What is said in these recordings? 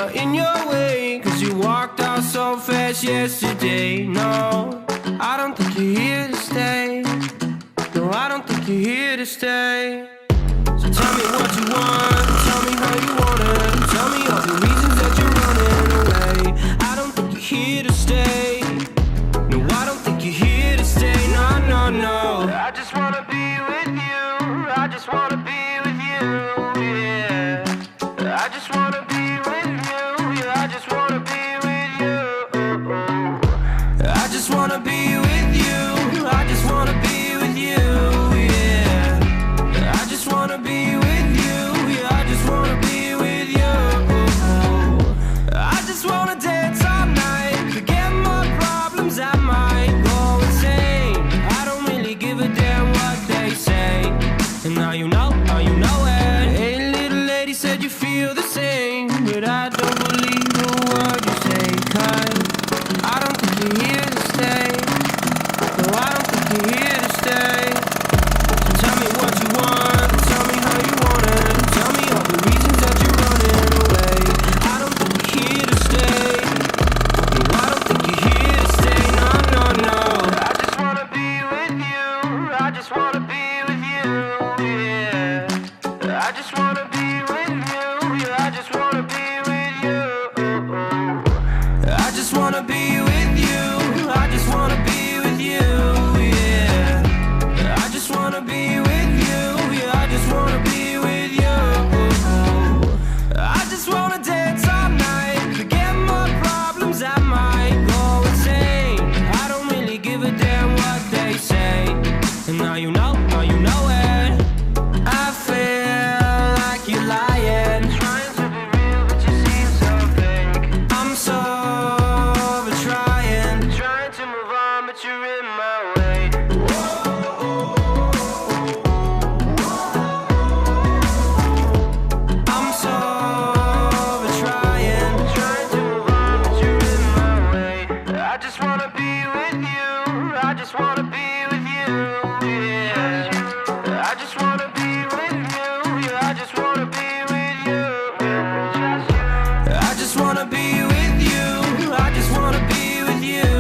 I in your way? Cause you walked out so fast yesterday. No, I don't think you're here to stay. No, I don't think you're here to stay. So tell me what you want, tell me how you want it. Tell me all the reasons that you're running away. I don't think you're here to stay. No, I don't think you're here to stay. No, no, no. I just wanna be with you. I just wanna be with you, yeah. I just wanna be with you. Yeah, I just wanna be with you. I just wanna be with you. I just wanna be with you, yeah. I just wanna be with you. Yeah, I just wanna be with you. I just wanna dance all night, forget my problems, I might go insane. I don't really give a damn what they say. And now you know it. Hey, little lady said you feel the same, but I don't believe a word you say. Cause I don't think you're here to stay. No, I don't think you're here to stay. So tell me what you want, tell me how you want it. Tell me all the reasons that you're running away. I don't think you're here to stay. No, I don't think you're here to stay. No, no, no. I just wanna be with you. I just wanna be with you, yeah. I just wanna be with you. Yeah, I just wanna be with you. I just wanna be with you. I just wanna be with you, yeah. I just wanna be with you. Yeah, I just wanna be with you. I just wanna dance all night, forget my problems, I might go insane. I don't really give a damn what they say. And now you know it. I feel like you're lying, trying to be real, but you seem so fake. I'm so over trying to move on, but you're in my way. I'm so over trying to move on, but you're in my way. I just wanna be with you. I just wanna be with you, yeah. I just wanna be with you. Yeah, I just wanna be with you. I just wanna be with you. I just wanna be with you,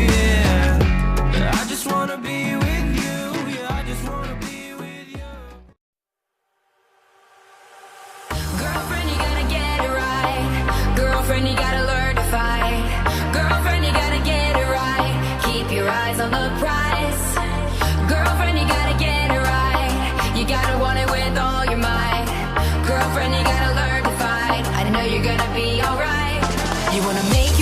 yeah. I just wanna be with you. Yeah, I just wanna be with you. Girlfriend, you gotta get it right. Girlfriend, you gotta learn to fight. Girlfriend, you gotta get it right. Keep your eyes on the prize. Girlfriend, you gotta get it right. You gotta want it with all your might. Girlfriend, you gotta learn to fight. I know you're gonna be alright. You wanna make